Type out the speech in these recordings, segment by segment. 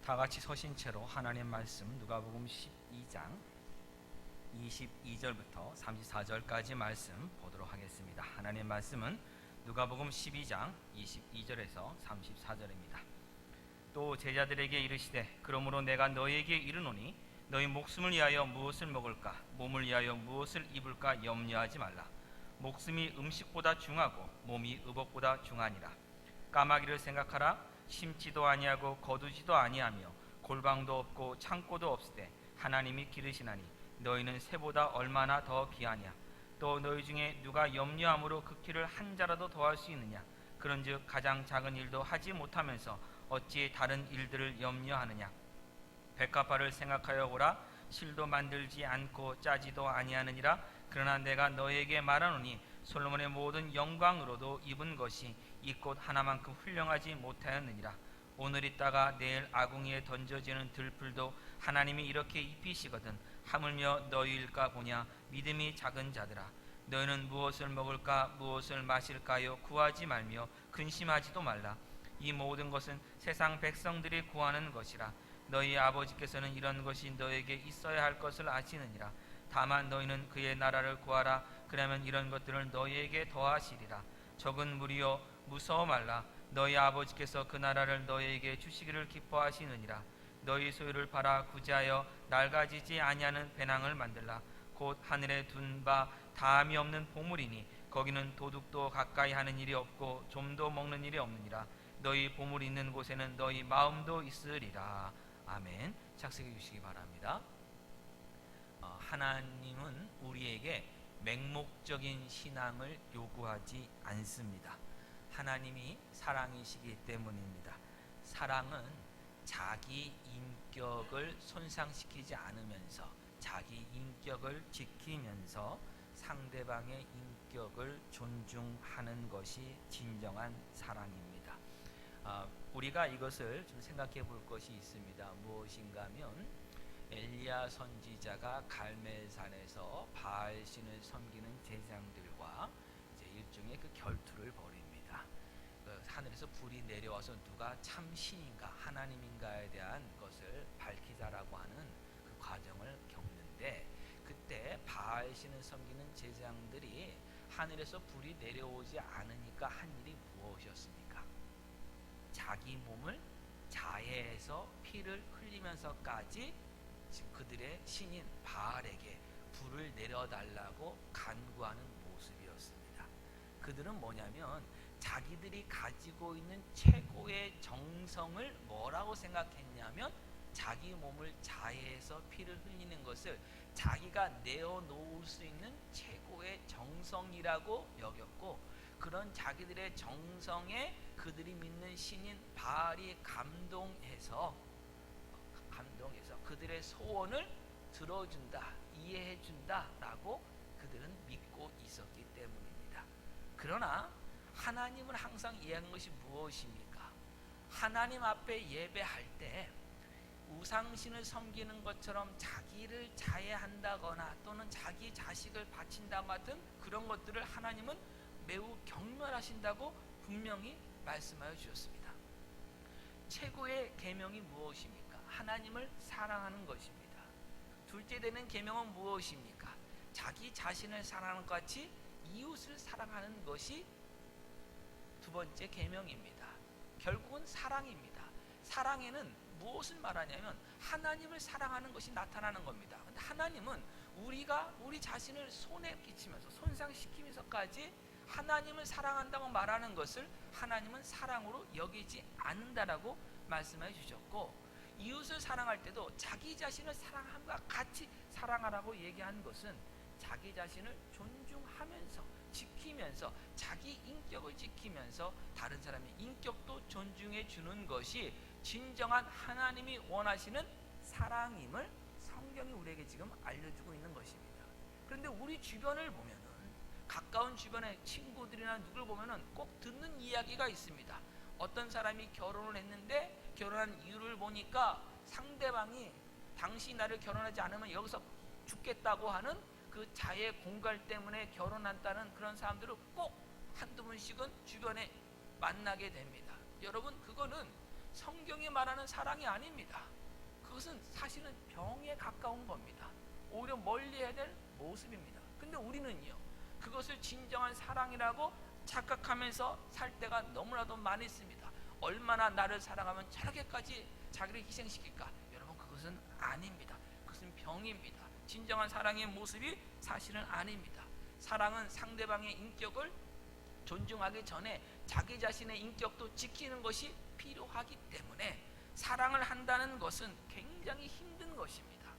다 같이 서신 채로 하나님 말씀 누가복음 12장 22절부터 34절까지 말씀 보도록 하겠습니다. 하나님 말씀은 누가복음 12장 22절에서 34절입니다. 또 제자들에게 이르시되 그러므로 내가 너희에게 이르노니 너희 목숨을 위하여 무엇을 먹을까 몸을 위하여 무엇을 입을까 염려하지 말라. 목숨이 음식보다 중하고 몸이 의복보다 중하니라. 까마귀를 생각하라. 심지도 아니하고 거두지도 아니하며 골방도 없고 창고도 없으되 하나님이 기르시나니 너희는 새보다 얼마나 더 귀하냐. 또 너희 중에 누가 염려함으로 그 키를 한 자라도 더할 수 있느냐. 그런즉 가장 작은 일도 하지 못하면서 어찌 다른 일들을 염려하느냐. 백합화를 생각하여 보라. 실도 만들지 않고 짜지도 아니하느니라. 그러나 내가 너희에게 말하노니 솔로몬의 모든 영광으로도 입은 것이 이 꽃 하나만큼 훌륭하지 못하였느니라. 오늘 있다가 내일 아궁이에 던져지는 들풀도 하나님이 이렇게 입히시거든 하물며 너희일까 보냐. 믿음이 작은 자들아, 너희는 무엇을 먹을까 무엇을 마실까요 구하지 말며 근심하지도 말라. 이 모든 것은 세상 백성들이 구하는 것이라. 너희 아버지께서는 이런 것이 너희에게 있어야 할 것을 아시느니라. 다만 너희는 그의 나라를 구하라. 그러면 이런 것들을 너희에게 더하시리라. 적은 무리여 무서워 말라. 너희 아버지께서 그 나라를 너희에게 주시기를 기뻐하시느니라. 너희 소유를 팔아 구제하여 낡아지지 아니하는 배낭을 만들라. 곧 하늘에 둔 바 다함이 없는 보물이니 거기는 도둑도 가까이 하는 일이 없고 좀도 먹는 일이 없느니라. 너희 보물이 있는 곳에는 너희 마음도 있으리라. 아멘. 착석해 주시기 바랍니다. 하나님은 우리에게 맹목적인 신앙을 요구하지 않습니다. 하나님이 사랑이시기 때문입니다. 사랑은 자기 인격을 손상시키지 않으면서 자기 인격을 지키면서 상대방의 인격을 존중하는 것이 진정한 사랑입니다. 우리가 이것을 좀 생각해 볼 것이 있습니다. 무엇인가 하면 엘리야 선지자가 갈멜산에서 바알 신을 섬기는 제사장들과 일종의 그 결투를 벌입니다. 하늘에서 불이 내려와서 누가 참 신인가 하나님인가에 대한 것을 밝히자라고 하는 그 과정을 겪는데, 그때 바알 신을 섬기는 제사장들이 하늘에서 불이 내려오지 않으니까 한 일이 무엇이었습니까? 자기 몸을 자해해서 피를 흘리면서까지 지금 그들의 신인 바알에게 불을 내려달라고 간구하는 모습이었습니다. 그들은 뭐냐면 자기들이 가지고 있는 최고의 정성을 뭐라고 생각했냐면 자기 몸을 자해해서 피를 흘리는 것을 자기가 내어놓을 수 있는 최고의 정성이라고 여겼고, 그런 자기들의 정성에 그들이 믿는 신인 바알이 감동해서 그들의 소원을 들어준다, 이해해준다 라고 그들은 믿고 있었기 때문입니다. 그러나 하나님을 항상 이해하는 것이 무엇입니까? 하나님 앞에 예배할 때 우상신을 섬기는 것처럼 자기를 자해한다거나 또는 자기 자식을 바친다고 같은 그런 것들을 하나님은 매우 경멸하신다고 분명히 말씀하여 주셨습니다. 최고의 계명이 무엇입니까? 하나님을 사랑하는 것입니다. 둘째 되는 계명은 무엇입니까? 자기 자신을 사랑하는 것 같이 이웃을 사랑하는 것이 두 번째 계명입니다. 결국은 사랑입니다. 사랑에는 무엇을 말하냐면 하나님을 사랑하는 것이 나타나는 겁니다. 근데 하나님은 우리가 우리 자신을 손해 끼치면서 손상시키면서까지 하나님을 사랑한다고 말하는 것을 하나님은 사랑으로 여기지 않는다라고 말씀해 주셨고, 이웃을 사랑할 때도 자기 자신을 사랑함과 같이 사랑하라고 얘기한 것은 자기 자신을 존중하면서 지키면서 자기 인격을 지키면서 다른 사람의 인격도 존중해 주는 것이 진정한 하나님이 원하시는 사랑임을 성경이 우리에게 지금 알려주고 있는 것입니다. 그런데 우리 주변을 보면은 가까운 주변의 친구들이나 누굴 보면은 꼭 듣는 이야기가 있습니다. 어떤 사람이 결혼을 했는데 결혼한 이유를 보니까 상대방이 당신이 나를 결혼하지 않으면 여기서 죽겠다고 하는 그 자해 공갈 때문에 결혼한다는 그런 사람들을 꼭 한두 번씩은 주변에 만나게 됩니다. 여러분, 그거는 성경이 말하는 사랑이 아닙니다. 그것은 사실은 병에 가까운 겁니다. 오히려 멀리해야 될 모습입니다. 근데 우리는요, 그것을 진정한 사랑이라고 착각하면서 살 때가 너무나도 많이 있습니다. 얼마나 나를 사랑하면 저렇게까지 자기를 희생시킬까? 여러분, 그것은 아닙니다. 그것은 병입니다. 진정한 사랑의 모습이 사실은 아닙니다. 사랑은 상대방의 인격을 존중하기 전에 자기 자신의 인격도 지키는 것이 필요하기 때문에 사랑을 한다는 것은 굉장히 힘든 것입니다.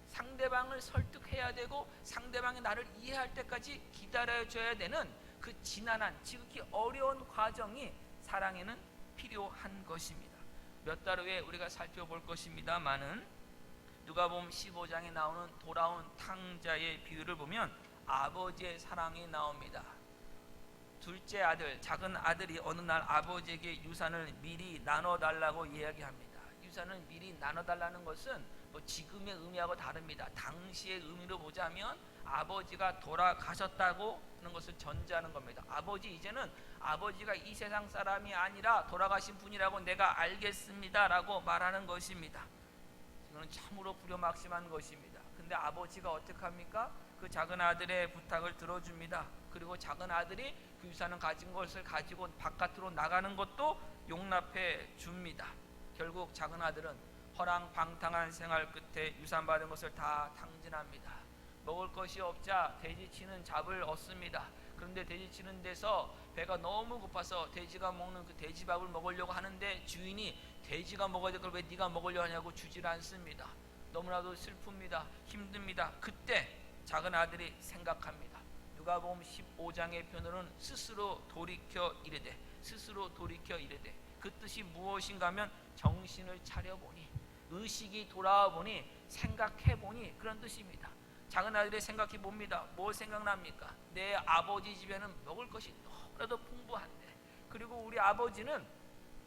상대방을 설득해야 되고 상대방이 나를 이해할 때까지 기다려줘야 되는 그 지난한 지극히 어려운 과정이 사랑에는 필요한 것입니다. 몇 달 후에 우리가 살펴볼 것입니다만은 누가복음 15장에 나오는 돌아온 탕자의 비유를 보면 아버지의 사랑이 나옵니다. 둘째 아들, 작은 아들이 어느 날 아버지에게 유산을 미리 나눠달라고 이야기합니다. 유산을 미리 나눠달라는 것은 지금의 의미하고 다릅니다. 당시의 의미로 보자면 아버지가 돌아가셨다고 하는 것을 전제하는 겁니다. 이제는 아버지가 이 세상 사람이 아니라 돌아가신 분이라고 내가 알겠습니다 라고 말하는 것입니다. 이거는 참으로 불효막심한 것입니다. 근데 아버지가 어떻게 합니까? 그 작은 아들의 부탁을 들어줍니다. 그리고 작은 아들이 그 유산을 가진 것을 가지고 바깥으로 나가는 것도 용납해 줍니다. 결국 작은 아들은 허랑방탕한 생활 끝에 유산 받은 것을 다 탕진합니다. 먹을 것이 없자 돼지치는 잡을 얻습니다. 그런데 돼지치는 데서 배가 너무 고파서 돼지가 먹는 그 돼지밥을 먹으려고 하는데 주인이 돼지가 먹어야 될 걸 왜 네가 먹으려 하냐고 주질 않습니다. 너무나도 슬픕니다. 힘듭니다. 그때 작은 아들이 생각합니다. 누가복음 15장의 표현으로는 스스로 돌이켜 이르되 그 뜻이 무엇인가 하면 정신을 차려보니, 의식이 돌아와보니, 생각해보니, 그런 뜻입니다. 작은 아들이 생각해 봅니다. 뭘 생각납니까? 내 아버지 집에는 먹을 것이 너무나도 풍부한데, 그리고 우리 아버지는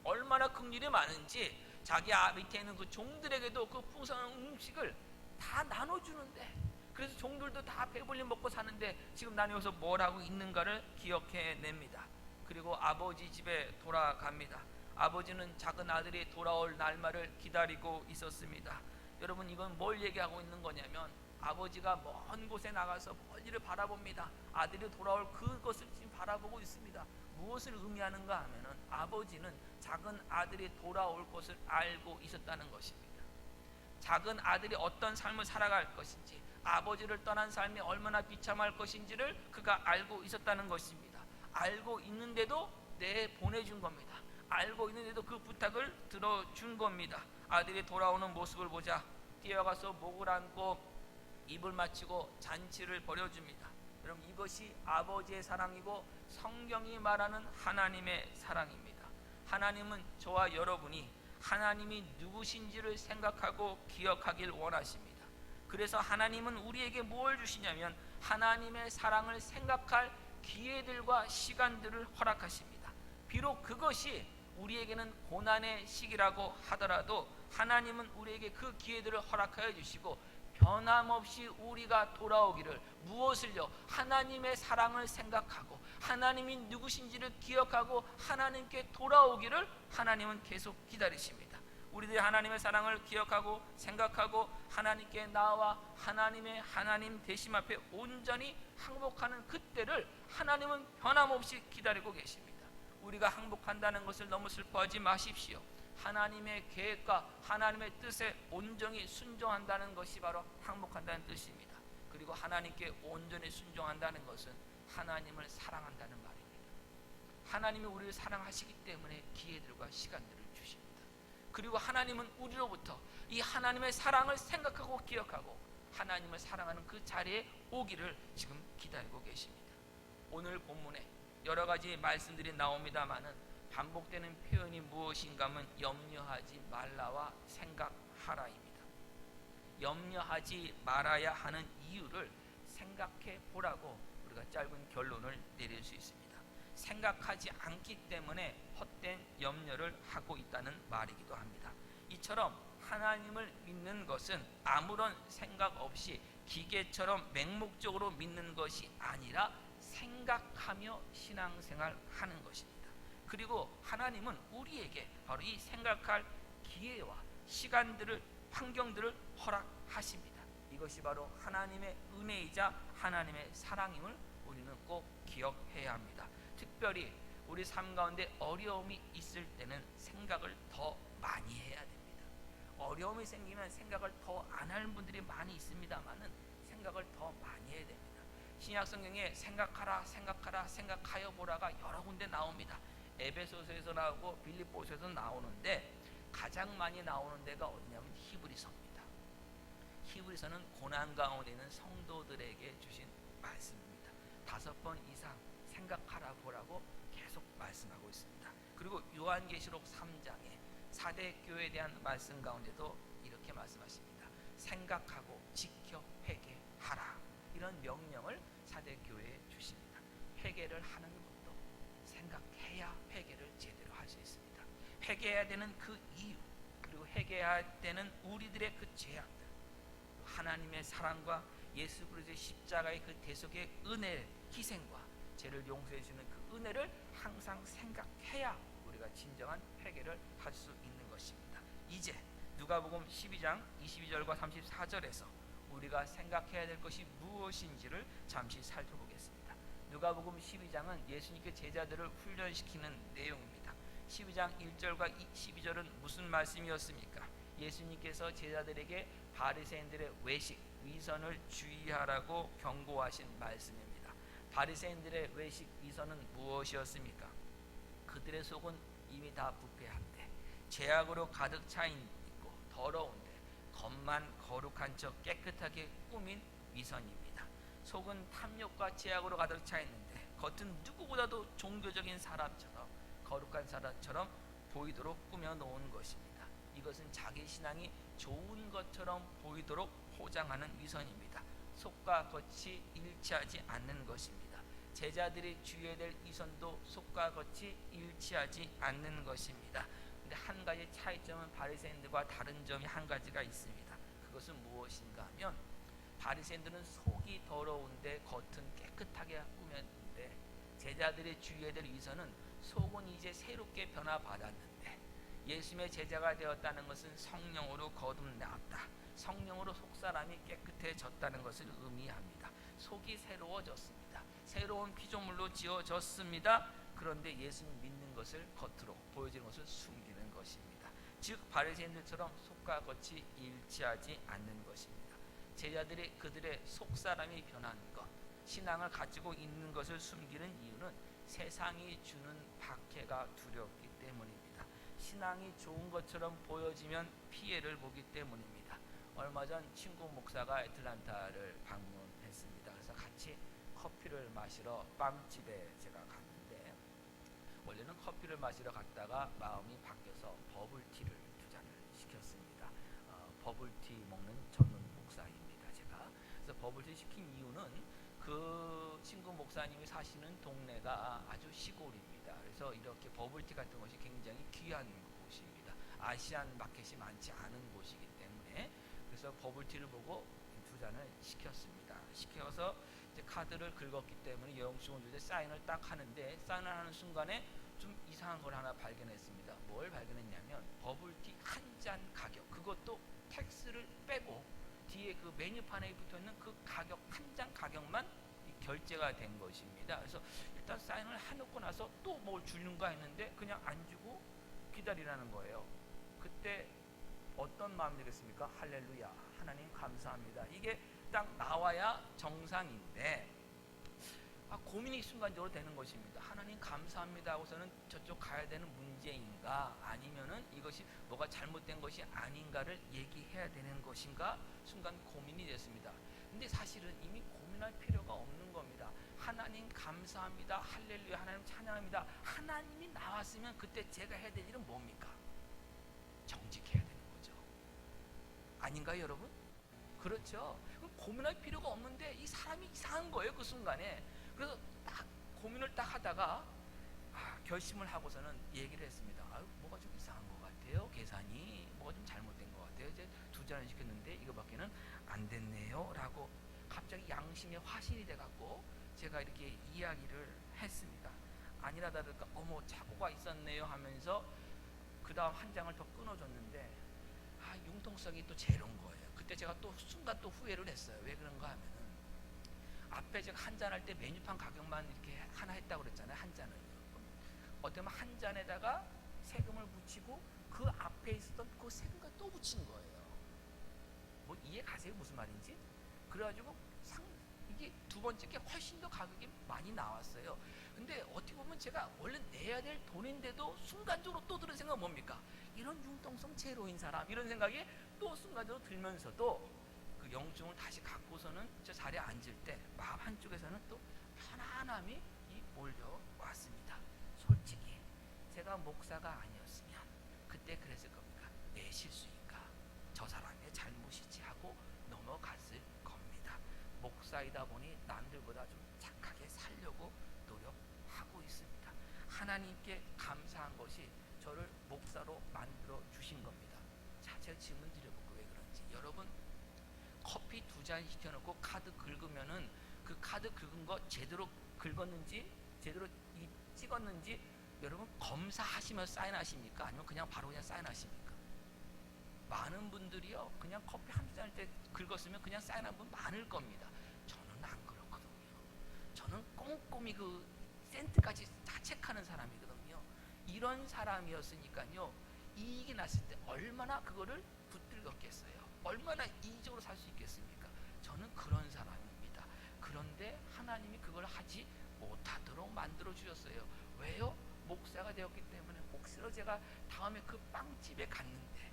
얼마나 긍휼이 많은지 자기 밑에 있는 그 종들에게도 그 풍성한 음식을 다 나눠주는데, 그래서 종들도 다 배불리 먹고 사는데 지금 나는 여기서 뭘 하고 있는가를 기억해냅니다. 그리고 아버지 집에 돌아갑니다. 아버지는 작은 아들이 돌아올 날만을 기다리고 있었습니다. 여러분, 이건 뭘 얘기하고 있는 거냐면 아버지가 먼 곳에 나가서 멀리를 바라봅니다. 아들이 돌아올 그것을 지금 바라보고 있습니다. 무엇을 의미하는가 하면은 아버지는 작은 아들이 돌아올 것을 알고 있었다는 것입니다. 작은 아들이 어떤 삶을 살아갈 것인지, 아버지를 떠난 삶이 얼마나 비참할 것인지를 그가 알고 있었다는 것입니다. 알고 있는데도 보내준 겁니다. 알고 있는데도 그 부탁을 들어준 겁니다. 아들이 돌아오는 모습을 보자 뛰어가서 목을 안고 입을 맞추고 잔치를 벌여줍니다. 여러분, 이것이 아버지의 사랑이고 성경이 말하는 하나님의 사랑입니다. 하나님은 저와 여러분이 하나님이 누구신지를 생각하고 기억하길 원하십니다. 그래서 하나님은 우리에게 뭘 주시냐면 하나님의 사랑을 생각할 기회들과 시간들을 허락하십니다. 비록 그것이 우리에게는 고난의 시기라고 하더라도 하나님은 우리에게 그 기회들을 허락하여 주시고 변함없이 우리가 돌아오기를, 무엇을요? 하나님의 사랑을 생각하고 하나님이 누구신지를 기억하고 하나님께 돌아오기를 하나님은 계속 기다리십니다. 우리들이 하나님의 사랑을 기억하고 생각하고 하나님께 나와 하나님 대심 앞에 온전히 항복하는 그때를 하나님은 변함없이 기다리고 계십니다. 우리가 항복한다는 것을 너무 슬퍼하지 마십시오. 하나님의 계획과 하나님의 뜻에 온전히 순종한다는 것이 바로 항복한다는 뜻입니다. 그리고 하나님께 온전히 순종한다는 것은 하나님을 사랑한다는 말입니다. 하나님이 우리를 사랑하시기 때문에 기회들과 시간들을 주십니다. 그리고 하나님은 우리로부터 이 하나님의 사랑을 생각하고 기억하고 하나님을 사랑하는 그 자리에 오기를 지금 기다리고 계십니다. 오늘 본문에 여러 가지 말씀들이 나옵니다마는 반복되는 표현이 무엇인가 하면 염려하지 말라와 생각하라입니다. 염려하지 말아야 하는 이유를 생각해 보라고 우리가 짧은 결론을 내릴 수 있습니다. 생각하지 않기 때문에 헛된 염려를 하고 있다는 말이기도 합니다. 이처럼 하나님을 믿는 것은 아무런 생각 없이 기계처럼 맹목적으로 믿는 것이 아니라 생각하며 신앙생활 하는 것입니다. 그리고 하나님은 우리에게 바로 이 생각할 기회와 시간들을, 환경들을 허락하십니다. 이것이 바로 하나님의 은혜이자 하나님의 사랑임을 우리는 꼭 기억해야 합니다. 특별히 우리 삶 가운데 어려움이 있을 때는 생각을 더 많이 해야 됩니다. 어려움이 생기면 생각을 더 안 하는 분들이 많이 있습니다만은 생각을 더 많이 해야 됩니다. 신약 성경에 생각하라, 생각하라, 생각하여 보라가 여러 군데 나옵니다. 에베소서에서 나오고 빌립보서에서 나오는데 가장 많이 나오는 데가 어디냐면 히브리서입니다. 히브리서는 고난 가운데 있는 성도들에게 주신 말씀입니다. 5번 이상 생각하라 보라고 계속 말씀하고 있습니다. 그리고 요한계시록 3장에 4대 교회에 대한 말씀 가운데도 이렇게 말씀하십니다. 생각하고 지켜 회개하라. 이런 명령을 4대 교회에 주십니다. 회개를 하는 것도 생각해야 회개를 제대로 할 수 있습니다. 회개해야 되는 그 이유, 그리고 회개해야 되는 우리들의 그 죄악들, 하나님의 사랑과 예수 그리스도의 십자가의 그 대속의 은혜, 희생과 죄를 용서해 주는 그 은혜를 항상 생각해야 우리가 진정한 회개를 할 수 있는 것입니다. 이제 누가복음 12장 22절과 34절에서 우리가 생각해야 될 것이 무엇인지를 잠시 살펴보겠습니다. 누가복음 12장은 예수님께 제자들을 훈련시키는 내용입니다. 12장 1절과 12절은 무슨 말씀이었습니까? 예수님께서 제자들에게 바리새인들의 외식, 위선을 주의하라고 경고하신 말씀입니다. 바리새인들의 외식, 위선은 무엇이었습니까? 그들의 속은 이미 다 부패한데 죄악으로 가득 차 있고 더러운데 겉만 거룩한 척 깨끗하게 꾸민 위선입니다. 속은 탐욕과 죄악으로 가득 차 있는데 겉은 누구보다도 종교적인 사람처럼, 거룩한 사람처럼 보이도록 꾸며 놓은 것입니다. 이것은 자기 신앙이 좋은 것처럼 보이도록 포장하는 위선입니다. 속과 겉이 일치하지 않는 것입니다. 제자들이 주의해야 될 위선도 속과 겉이 일치하지 않는 것입니다. 근데 한 가지 차이점은 바리새인들과 다른 점이 한 가지가 있습니다. 그것은 무엇인가 하면 바리새인들은 속이 더러운데 겉은 깨끗하게 꾸몄는데, 제자들이 주의해야 될 위선은 속은 이제 새롭게 변화받았는데 예수님의 제자가 되었다는 것은 성령으로 거듭나왔다, 성령으로 속사람이 깨끗해졌다는 것을 의미합니다. 속이 새로워졌습니다. 새로운 피조물로 지어졌습니다. 그런데 예수님 믿는 것을 겉으로 보여지는 것을 숨기는 것입니다. 즉 바리새인들처럼 속과 겉이 일치하지 않는 것입니다. 제자들이 그들의 속사람이 변한 것, 신앙을 가지고 있는 것을 숨기는 이유는 세상이 주는 박해가 두렵기 때문입니다. 신앙이 좋은 것처럼 보여지면 피해를 보기 때문입니다. 얼마 전 친구 목사가 애틀란타를 방문했습니다. 그래서 같이 커피를 마시러 빵집에 제가 갔는데, 원래는 커피를 마시러 갔다가 마음이 바뀌어서 버블티를 2잔을 시켰습니다. 버블티 먹는 전문 목사입니다, 제가. 그래서 버블티 시킨 이유는 그 친구 목사님이 사시는 동네가 아주 시골입니다. 그래서 이렇게 버블티 같은 것이 굉장히 귀한 곳입니다. 아시안 마켓이 많지 않은 곳이기 때문에. 그래서 버블티를 보고 2잔을 시켰습니다. 시켜서 이제 카드를 긁었기 때문에 영수증을 줄 때 사인을 딱 하는데, 사인을 하는 순간에 좀 이상한 걸 하나 발견했습니다. 뭘 발견했냐면 버블티 한 잔 가격, 그것도 텍스를 빼고 뒤에 그 메뉴판에 붙어있는 그 가격, 한 잔 가격만 결제가 된 것입니다. 그래서 일단 사인을 해놓고 나서 또 뭘 주는가 했는데 그냥 안 주고 기다리라는 거예요. 그때 어떤 마음이 들겠습니까? 할렐루야, 하나님 감사합니다. 이게 딱 나와야 정상인데 고민이 순간적으로 되는 것입니다. 하나님 감사합니다 하고서는 저쪽 가야 되는 문제인가, 아니면은 이것이 뭐가 잘못된 것이 아닌가를 얘기해야 되는 것인가, 순간 고민이 됐습니다. 근데 사실은 이미 고민할 필요가 없는 겁니다. 하나님 감사합니다, 할렐루야, 하나님 찬양합니다. 하나님이 나왔으면 그때 제가 해야 될 일은 뭡니까? 정직해야 되는 거죠. 아닌가요, 여러분? 그렇죠. 그럼 고민할 필요가 없는데 이 사람이 이상한 거예요, 그 순간에. 그래서 딱 고민을 딱 하다가 결심을 하고서는 얘기를 했습니다. 뭐가 좀 이상한 것 같아요, 계산이 뭐가 좀 잘못된 것 같아요. 이제 2잔을 시켰는데 이거밖에는 안 됐네요 라고 갑자기 양심에 화신이 돼갖고 제가 이렇게 이야기를 했습니다. 아니라 다를까 어머 착오가 있었네요 하면서 그 다음 한 장을 더 끊어줬는데 융통성이 또 제로인 거예요. 그때 제가 또 순간 또 후회를 했어요. 왜 그런가 하면은 앞에 제가 한 잔 할 때 메뉴판 가격만 이렇게 하나 했다고 그랬잖아요. 한 잔을 어떻게 보면 한 잔에다가 세금을 붙이고 그 앞에 있었던 그 세금과 또 붙인 거예요. 뭐 이해 가세요? 무슨 말인지? 그래가지고 이게 두 번째 게 훨씬 더 가격이 많이 나왔어요. 근데 어떻게 보면 제가 원래 내야 될 돈인데도 순간적으로 또 드는 생각은 뭡니까? 이런 융통성 제로인 사람, 이런 생각이 또 순간적으로 들면서도 그 영중을 다시 갖고서는 저 자리에 앉을 때 마음 한쪽에서는 또 편안함이 몰려왔습니다. 솔직히 제가 목사가 아니었으면 그때 그랬을 겁니까? 내 실수인가? 저 사람의 잘못이지 하고 넘어갔을 겁니다. 목사이다 보니 남들보다 좀 착하게 살려고 노력하고 있습니다. 하나님께 감사한 것이 저를 목사로 만들어 주신 겁니다. 자, 제가 질문 드려볼게요. 왜 그런지. 여러분 커피 2잔 시켜놓고 카드 긁으면은 그 카드 긁은 거 제대로 긁었는지 제대로 찍었는지 여러분 검사하시면서 사인하십니까? 아니면 그냥 사인하십니까? 많은 분들이요 그냥 커피 한 잔 할 때 긁었으면 그냥 사인한 분 많을 겁니다. 저는 안 그렇거든요. 저는 꼼꼼히 그 센트까지 다 체크하는 사람이거든요. 이런 사람이었으니까요 이익이 났을 때 얼마나 그거를 붙들겠어요. 얼마나 이익적으로 살 수 있겠습니까? 저는 그런 사람입니다. 그런데 하나님이 그걸 하지 못하도록 만들어 주셨어요. 왜요? 목사가 되었기 때문에. 혹시나 제가 다음에 그 빵집에 갔는데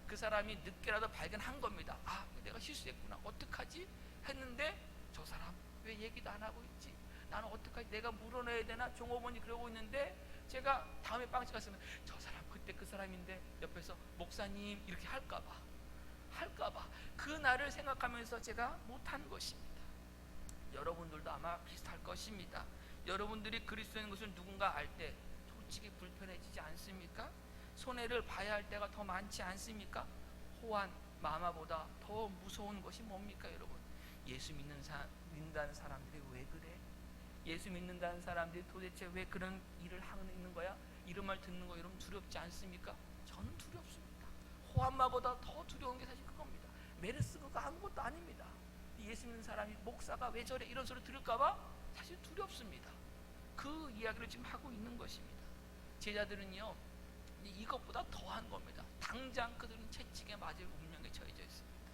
그 사람이 늦게라도 발견한 겁니다. 내가 실수했구나. 어떡하지? 했는데 저 사람 왜 얘기도 안 하고 있지? 나는 어떡하지? 내가 물어내야 되나? 종업원이 그러고 있는데 제가 다음에 빵집 갔으면 저 사람 그때 그 사람인데 옆에서 목사님 이렇게 할까봐 그 날을 생각하면서 제가 못한 것입니다. 여러분들도 아마 비슷할 것입니다. 여러분들이 그리스도인 것을 누군가 알 때 솔직히 불편해지지 않습니까? 손해를 봐야 할 때가 더 많지 않습니까? 호환, 마마보다 더 무서운 것이 뭡니까 여러분? 예수 믿는다는 사람들이 왜 그래? 예수 믿는다는 사람들이 도대체 왜 그런 일을 하고 있는 거야? 이런 말 듣는 거 여러분 두렵지 않습니까? 저는 두렵습니다. 호환마보다 더 두려운 게 사실 그겁니다. 메르스가 아무것도 아닙니다. 예수 믿는 사람이 목사가 왜 저래 이런 소리 들을까봐 사실 두렵습니다. 그 이야기를 지금 하고 있는 것입니다. 제자들은요 이것보다 더한 겁니다. 당장 그들은 채찍에 맞을 운명에 처해져 있습니다.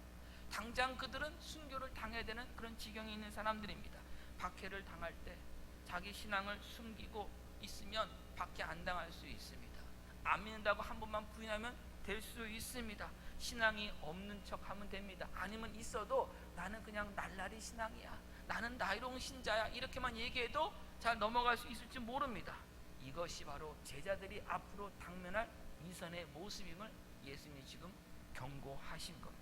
당장 그들은 순교를 당해야 되는 그런 지경에 있는 사람들입니다. 박해를 당할 때 자기 신앙을 숨기고 있으면 박해 안 당할 수 있습니다. 안 믿는다고 한 번만 부인하면 될 수 있습니다. 신앙이 없는 척하면 됩니다. 아니면 있어도 나는 그냥 날라리 신앙이야, 나는 나이롱 신자야 이렇게만 얘기해도 잘 넘어갈 수 있을지 모릅니다. 이것이 바로 제자들이 앞으로 당면할 이선의 모습임을 예수님이 지금 경고하신 겁니다.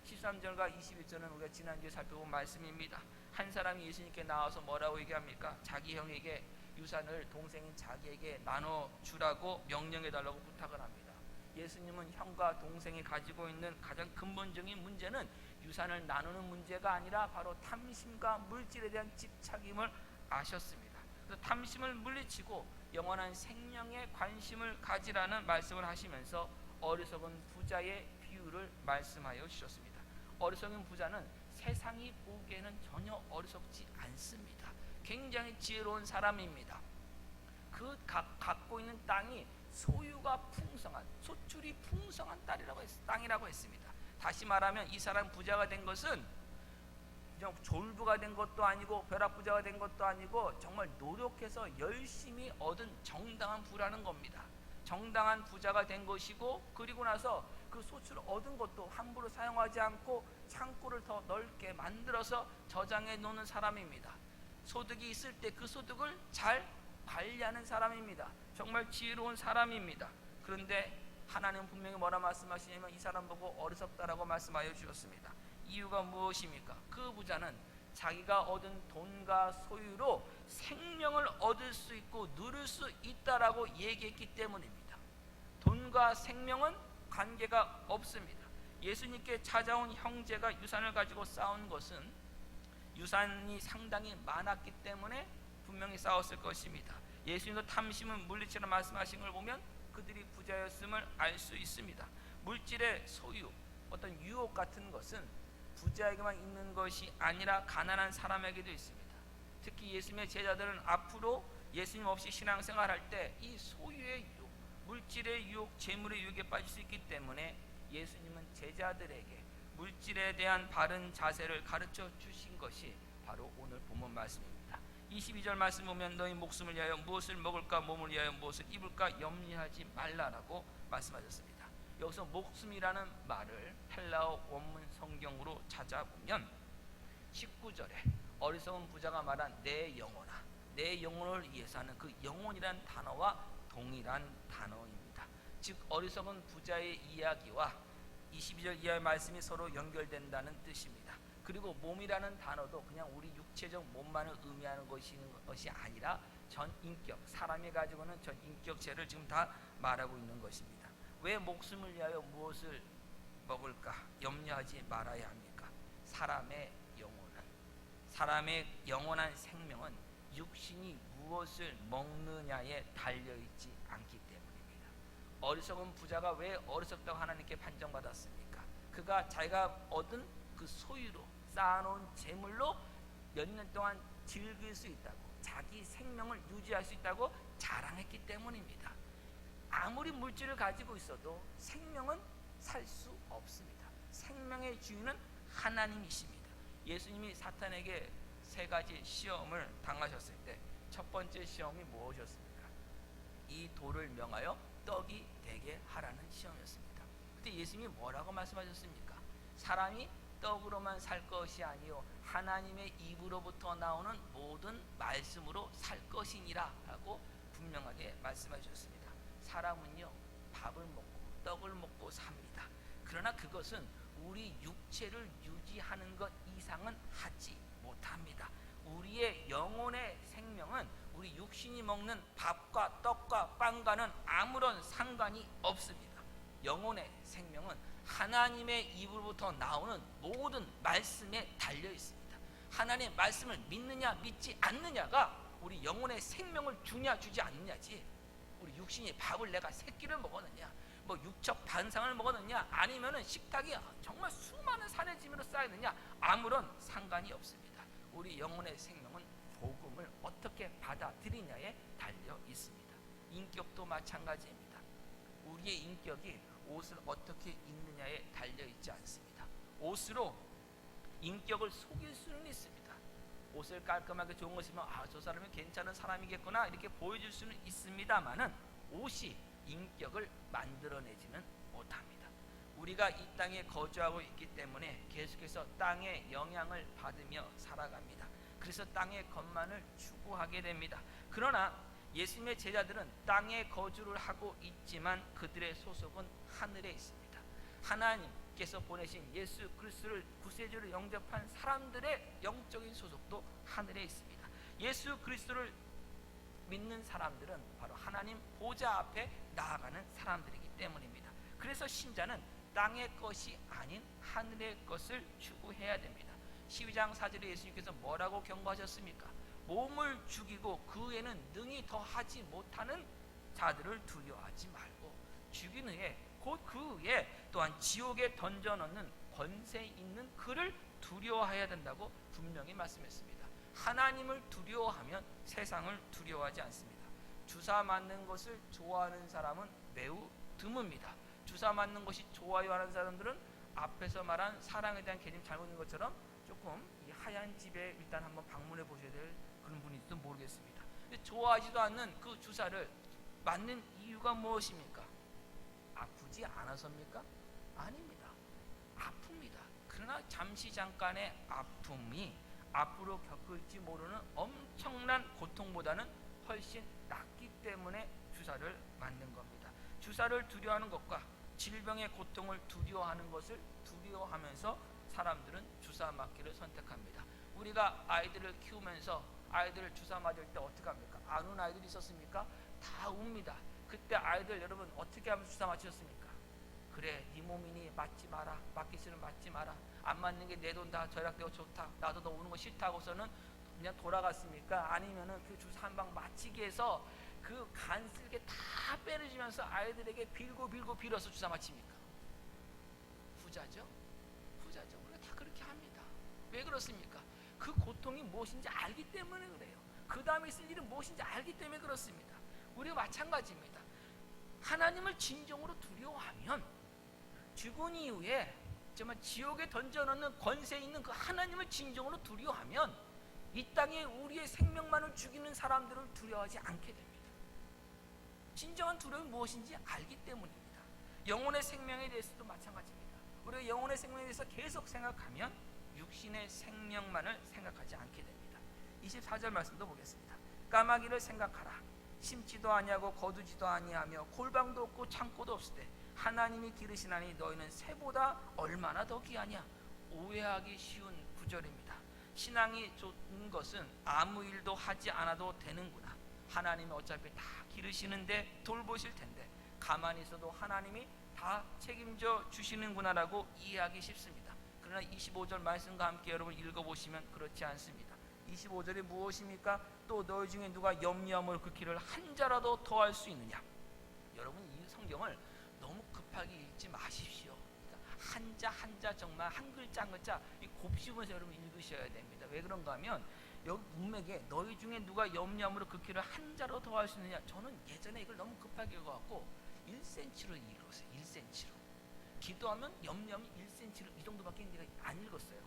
13절과 21절은 우리가 지난주에 살펴본 말씀입니다. 한 사람이 예수님께 나와서 뭐라고 얘기합니까? 자기 형에게 유산을 동생인 자기에게 나눠주라고 명령해달라고 부탁을 합니다. 예수님은 형과 동생이 가지고 있는 가장 근본적인 문제는 유산을 나누는 문제가 아니라 바로 탐심과 물질에 대한 집착임을 아셨습니다. 그래서 탐심을 물리치고 영원한 생명에 관심을 가지라는 말씀을 하시면서 어리석은 부자의 비유를 말씀하여 주셨습니다. 어리석은 부자는 세상이 보기에는 전혀 어리석지 않습니다. 굉장히 지혜로운 사람입니다. 그 갖고 있는 땅이 소유가 풍성한, 소출이 풍성한 땅이라고 했습니다. 다시 말하면 이 사람 부자가 된 것은 그냥 졸부가 된 것도 아니고 벼락부자가 된 것도 아니고 정말 노력해서 열심히 얻은 정당한 부라는 겁니다. 정당한 부자가 된 것이고, 그리고 나서 그 소출을 얻은 것도 함부로 사용하지 않고 창고를 더 넓게 만들어서 저장해 놓는 사람입니다. 소득이 있을 때 그 소득을 잘 관리하는 사람입니다. 정말 지혜로운 사람입니다. 그런데 하나님은 분명히 뭐라 말씀하시냐면 이 사람 보고 어리석다라고 말씀하여 주셨습니다. 이유가 무엇입니까? 그 부자는 자기가 얻은 돈과 소유로 생명을 얻을 수 있고 누릴 수 있다라고 얘기했기 때문입니다. 돈과 생명은 관계가 없습니다. 예수님께 찾아온 형제가 유산을 가지고 싸운 것은 유산이 상당히 많았기 때문에 분명히 싸웠을 것입니다. 예수님도 탐심은 물리치라 말씀하신 걸 보면 그들이 부자였음을 알 수 있습니다. 물질의 소유, 어떤 유혹 같은 것은 부자에게만 있는 것이 아니라 가난한 사람에게도 있습니다. 특히 예수님의 제자들은 앞으로 예수님 없이 신앙생활할 때 이 소유의 유혹, 물질의 유혹, 재물의 유혹에 빠질 수 있기 때문에 예수님은 제자들에게 물질에 대한 바른 자세를 가르쳐 주신 것이 바로 오늘 본문 말씀입니다. 22절 말씀 보면 너희 목숨을 위하여 무엇을 먹을까, 몸을 위하여 무엇을 입을까 염려하지 말라라고 말씀하셨습니다. 여기서 목숨이라는 말을 헬라어 원문 성경으로 찾아보면 19절에 어리석은 부자가 말한 내 영혼아, 내 영혼을 위해서 하는 그 영혼이란 단어와 동일한 단어입니다. 즉 어리석은 부자의 이야기와 22절 이하의 말씀이 서로 연결된다는 뜻입니다. 그리고 몸이라는 단어도 그냥 우리 육체적 몸만을 의미하는 것이 아니라 전 인격, 사람이 가지고 있는 전 인격체를 지금 다 말하고 있는 것입니다. 왜 목숨을 위하여 무엇을 먹을까 염려하지 말아야 합니까? 사람의 영원한 생명은 육신이 무엇을 먹느냐에 달려있지 않기 때문입니다. 어리석은 부자가 왜 어리석다고 하나님께 판정받았습니까? 그가 자기가 얻은 그 소유로 쌓아놓은 재물로 몇 년 동안 즐길 수 있다고, 자기 생명을 유지할 수 있다고 자랑했기 때문입니다. 아무리 물질을 가지고 있어도 생명은 살 수 없습니다. 생명의 주인은 하나님이십니다. 예수님이 사탄에게 세 가지 시험을 당하셨을 때 첫 번째 시험이 무엇이었습니까? 이 돌을 명하여 떡이 되게 하라는 시험이었습니다. 그때 예수님이 뭐라고 말씀하셨습니까? 사람이 떡으로만 살 것이 아니요 하나님의 입으로부터 나오는 모든 말씀으로 살 것이니라 하고 분명하게 말씀하셨습니다. 사람은요 밥을 먹고 떡을 먹고 삽니다. 그러나 그것은 우리 육체를 유지하는 것 이상은 하지 못합니다. 우리의 영혼의 생명은 우리 육신이 먹는 밥과 떡과 빵과는 아무런 상관이 없습니다. 영혼의 생명은 하나님의 입으로부터 나오는 모든 말씀에 달려 있습니다. 하나님의 말씀을 믿느냐 믿지 않느냐가 우리 영혼의 생명을 주냐 주지 않느냐지, 우리 육신이 밥을 내가 세 끼를 먹었느냐, 뭐 육적 반상을 먹었느냐, 아니면은 식탁이 정말 수많은 산의 짐으로 쌓였느냐, 아무런 상관이 없습니다. 우리 영혼의 생명은 복음을 어떻게 받아들이냐에 달려 있습니다. 인격도 마찬가지입니다. 우리의 인격이 옷을 어떻게 입느냐에 달려 있지 않습니다. 옷으로 인격을 속일 수는 있습니다. 옷을 깔끔하게 좋은 것이면 저 사람이 괜찮은 사람이겠구나 이렇게 보여줄 수는 있습니다만은 옷이 인격을 만들어내지는 못합니다. 우리가 이 땅에 거주하고 있기 때문에 계속해서 땅의 영향을 받으며 살아갑니다. 그래서 땅의 것만을 추구하게 됩니다. 그러나 예수님의 제자들은 땅에 거주를 하고 있지만 그들의 소속은 하늘에 있습니다. 하나님께서 보내신 예수 그리스도를 구세주로 영접한 사람들의 영적인 소속도 하늘에 있습니다. 예수 그리스도를 믿는 사람들은 바로 하나님 보좌 앞에 나아가는 사람들이기 때문입니다. 그래서 신자는 땅의 것이 아닌 하늘의 것을 추구해야 됩니다. 12장 4절에 예수님께서 뭐라고 경고하셨습니까? 몸을 죽이고 그 외에는 능히 더 하지 못하는 자들을 두려워하지 말고 죽인 후에 곧 그 후에 또한 지옥에 던져넣는 권세 있는 그를 두려워해야 된다고 분명히 말씀했습니다. 하나님을 두려워하면 세상을 두려워하지 않습니다. 주사 맞는 것을 좋아하는 사람은 매우 드뭅니다. 주사 맞는 것이 좋아요 하는 사람들은 앞에서 말한 사랑에 대한 개념 잘못 있는 것처럼 조금 이 하얀 집에 일단 한번 방문해 보셔야 될 그런 분일지도 모르겠습니다. 좋아하지도 않는 그 주사를 맞는 이유가 무엇입니까? 아프지 않아서입니까? 아닙니다. 아픕니다. 그러나 잠시 잠깐의 아픔이 앞으로 겪을지 모르는 엄청난 고통보다는 훨씬 낫기 때문에 주사를 맞는 겁니다. 주사를 두려워하는 것과 질병의 고통을 두려워하는 것을 두려워하면서 사람들은 주사 맞기를 선택합니다. 우리가 아이들을 키우면서 아이들을 주사 맞을 때 어떻게 합니까? 안 운 아이들이 있었습니까? 다 웁니다. 그때 아이들 여러분 어떻게 하면서 주사 맞으셨습니까? 그래 네 몸이니 맞지 마라, 맞기 싫으면 맞지 마라, 안 맞는 게 내 돈 다 절약되고 좋다, 나도 너 우는 거 싫다 하고서는 그냥 돌아갔습니까? 아니면은 그 주사 한 방 맞히기 위해서 그 간쓸게 다 빼내주면서 아이들에게 빌고 빌어서 주사 맞힙니까? 후자죠. 후자죠. 우리가 다 그렇게 합니다. 왜 그렇습니까? 그 고통이 무엇인지 알기 때문에 그래요. 그 다음에 있을 일은 무엇인지 알기 때문에 그렇습니다. 우리가 마찬가지입니다. 하나님을 진정으로 두려워하면 죽은 이후에 정말 지옥에 던져넣는 권세 있는 그 하나님을 진정으로 두려워하면 이 땅에 우리의 생명만을 죽이는 사람들을 두려워하지 않게 됩니다. 진정한 두려움이 무엇인지 알기 때문입니다. 영혼의 생명에 대해서도 마찬가지입니다. 우리가 영혼의 생명에 대해서 계속 생각하면 육신의 생명만을 생각하지 않게 됩니다. 24절 말씀도 보겠습니다. 까마귀를 생각하라. 심지도 아니하고 거두지도 아니하며 골방도 없고 창고도 없을 때 하나님이 기르시나니 너희는 새보다 얼마나 더 귀하냐. 오해하기 쉬운 구절입니다. 신앙이 좋은 것은 아무 일도 하지 않아도 되는구나. 하나님이 어차피 다 기르시는데 돌보실 텐데 가만히 있어도 하나님이 다 책임져 주시는구나라고 이해하기 쉽습니다. 그러나 25절 말씀과 함께 여러분 읽어보시면 그렇지 않습니다. 25절이 무엇입니까? 또 너희 중에 누가 염려함을 그 길을 한 자라도 더할 수 있느냐. 여러분 이 성경을 너무 급하게 읽지 마십시오. 그러니까 한자 정말 한 글자 한 글자 곱씹으면서 여러분 읽으셔야 됩니다. 왜 그런가 하면 여기 문맥에 너희 중에 누가 염려함으로 그 길을 한 자로 더할 수 있느냐. 저는 예전에 이걸 너무 급하게 읽어갖고 1cm로 읽었어요. 1cm로. 기도하면 염려하면 1cm로 이 정도밖에 내가 안 읽었어요.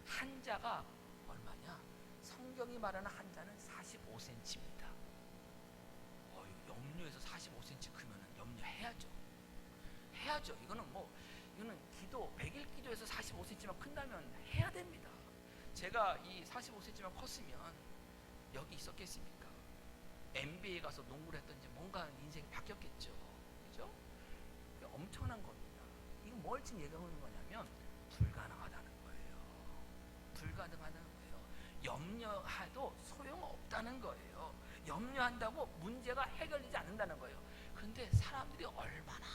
한자가 얼마냐? 성경이 말하는 한자는 45cm입니다. 염려에서 45cm 크면은 염려해야죠. 해야죠. 이거는 기도 100일 기도에서 45cm만 큰다면 해야 됩니다. 제가 이 45cm만 컸으면 여기 있었겠습니까? NBA 가서 농구를 했던지 뭔가 인생이 바뀌었겠죠. 그죠? 엄청난 겁니다. 이거 뭘 지금 얘기하는 거냐면 불가능하다는 거예요. 불가능하다는 거예요. 염려해도 소용없다는 거예요. 염려한다고 문제가 해결되지 않는다는 거예요. 그런데 사람들이 얼마나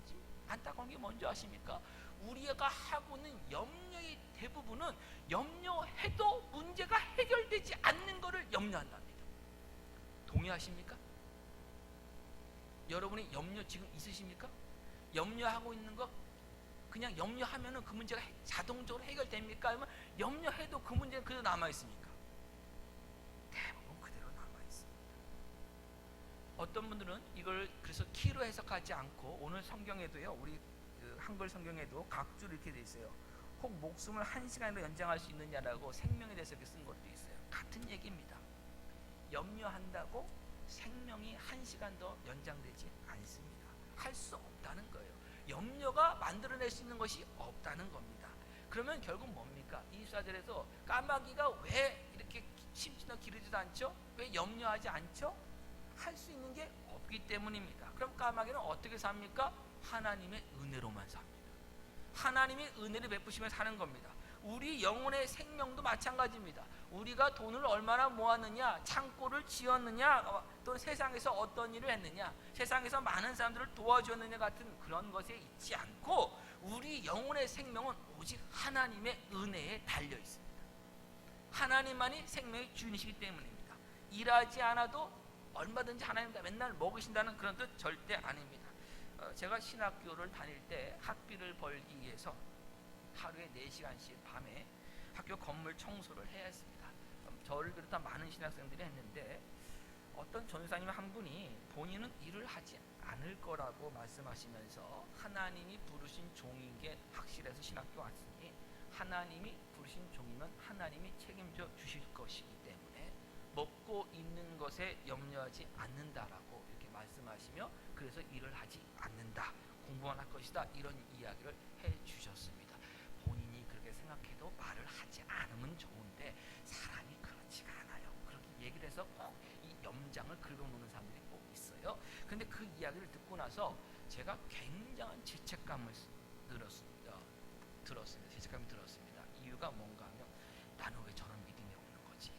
지금 안타까운 게 뭔지 아십니까? 우리가 하고 있는 염려의 대부분은 염려해도 문제가 해결되지 않는 것을 염려한답니다. 동의하십니까? 여러분이 염려 지금 있으십니까? 염려하고 있는 거 그냥 염려하면은 그 문제가 자동적으로 해결됩니까? 아니면 염려해도 그 문제는 그대로 남아 있습니까? 대부분 그대로 남아 있습니다. 어떤 분들은 이걸 그래서 키로 해석하지 않고 오늘 성경에도요, 우리 그 한글 성경에도 각주로 이렇게 돼 있어요. 혹 목숨을 1시간으로 연장할 수 있느냐라고 생명에 대해서 이렇게 쓴 것도 있어요. 같은 얘기입니다. 염려한다고 생명이 1시간 더 연장되지 않습니다. 할 수 없다는 거예요. 염려가 만들어낼 수 있는 것이 없다는 겁니다. 그러면 결국 뭡니까? 24절에서 까마귀가 왜 이렇게 심지도 기르지도 않죠? 왜 염려하지 않죠? 할 수 있는 게 없기 때문입니다. 그럼 까마귀는 어떻게 삽니까? 하나님의 은혜로만 삽니다. 하나님이 은혜를 베푸시며 사는 겁니다. 우리 영혼의 생명도 마찬가지입니다. 우리가 돈을 얼마나 모았느냐, 창고를 지었느냐, 또 세상에서 어떤 일을 했느냐, 세상에서 많은 사람들을 도와주었느냐 같은 그런 것에 있지 않고 우리 영혼의 생명은 오직 하나님의 은혜에 달려 있습니다. 하나님만이 생명의 주인이시기 때문입니다. 일하지 않아도 얼마든지 하나님 맨날 먹으신다는 그런 뜻 절대 아닙니다. 제가 신학교를 다닐 때 학비를 벌기 위해서 하루에 4시간씩 밤에 학교 건물 청소를 해야 했습니다. 저를 비롯한 많은 신학생들이 했는데 어떤 전사님 한 분이 본인은 일을 하지 않을 거라고 말씀하시면서 하나님이 부르신 종인 게 확실해서 신학교 왔으니 하나님이 부르신 종이면 하나님이 책임져 주실 것이기 때문에 먹고 있는 것에 염려하지 않는다라고 이렇게 말씀하시며 그래서 일을 하지 않는다, 공부만 할 것이다, 이런 이야기를 해 주셨습니다. 본인이 그렇게 생각해도 말을 하지 않으면 좋은데 사람이 그렇지가 않아요. 그렇게 얘기를 해서 꼭 이 염장을 긁어놓는 사람들이 꼭 있어요. 근데 그 이야기를 듣고 나서 제가 굉장한 죄책감을 들었습니다. 죄책감이 들었습니다. 이유가 뭔가 하면 나는 왜 저런 믿음이 없는 거지?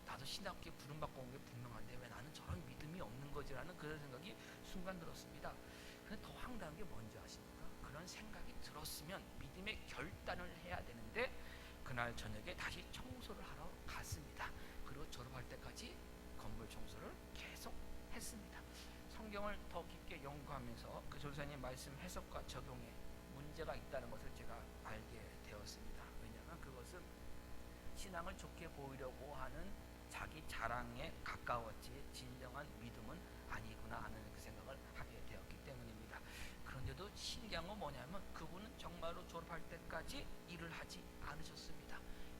나도 신학교에 부름받고 온 게 분명한데 왜 나는 저런 믿음이 없는 거지라는 그런 생각이 순간 들었습니다. 근데 더 황당한 게 뭔지 아십니까? 그런 생각이 들었으면 믿음의 결단을 해야 되는데 그날 저녁에 다시 청소를 하러 갔습니다. 그리고 졸업할 때까지 건물 청소를 계속 했습니다. 성경을 더 깊게 연구하면서 그 조사님 말씀 해석과 적용에 문제가 있다는 것을 제가 알게 되었습니다. 왜냐하면 그것은 신앙을 좋게 보이려고 하는 자기 자랑에 가까웠지 진정한 믿음은 아니구나 하는 그 생각을 하게 되었기 때문입니다. 그런데도 신기한 건 뭐냐면 그분은 정말로 졸업할 때까지 일을 하지 않으셨습니다.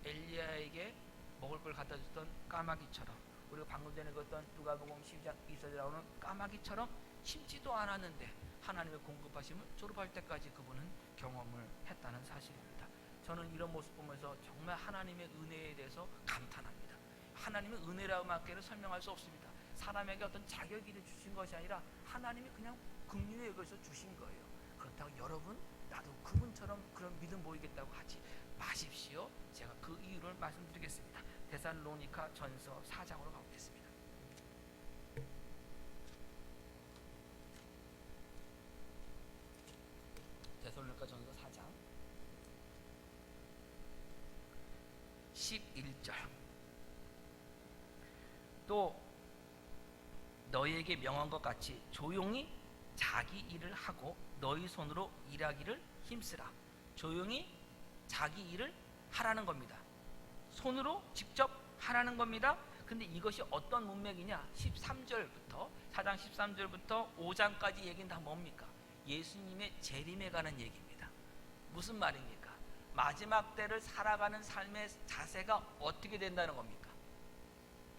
엘리야에게 먹을 걸 갖다 줬던 까마귀처럼, 우리가 방금 전에 그었던 누가복음 12장 2절에 나오는 까마귀처럼 심지도 않았는데 하나님의 공급하심을 졸업할 때까지 그분은 경험을 했다는 사실입니다. 저는 이런 모습 보면서 정말 하나님의 은혜에 대해서 감탄합니다. 하나님의 은혜라고밖에 설명할 수 없습니다. 사람에게 어떤 자격이 주신 것이 아니라 하나님이 그냥 긍휼히 여겨서 주신 거예요. 그렇다고 여러분 나도 그분처럼 그런 믿음 보이겠다고 하지 마십시오. 제가 그 이유를 말씀드리겠습니다. 데살로니가 전서 4장으로 가보겠습니다. 데살로니가 전서 4장 11절. 또 너희에게 명한 것 같이 조용히 자기 일을 하고 너희 손으로 일하기를 힘쓰라. 조용히 자기 일을 하라는 겁니다. 손으로 직접 하라는 겁니다. 근데 이것이 어떤 문맥이냐? 13절부터 4장 13절부터 5장까지 얘기는 다 뭡니까? 예수님의 재림에 관한 얘기입니다. 무슨 말입니까? 마지막 때를 살아가는 삶의 자세가 어떻게 된다는 겁니까?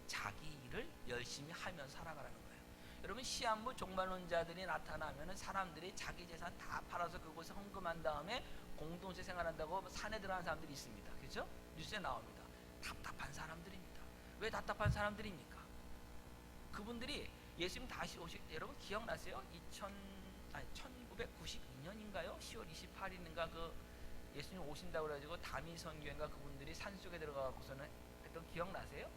자기 일을 열심히 하면서 살아가라는 거예요. 여러분 시한부 종말론자들이 나타나면 사람들이 자기 재산 다 팔아서 그곳에 헌금한 다음에 공동체 생활한다고 산에 들어가는 사람들이 있습니다. 그렇죠? 뉴스에 나옵니다. 답답한 사람들입니다. 왜 답답한 사람들입니까? 그분들이 예수님 다시 오실 때 여러분 기억나세요? 1992년인가요? 10월 28일인가 그 예수님 오신다고 그래가지고 다미선교회인가 그분들이 산속에 들어가고서는 했던 기억나세요?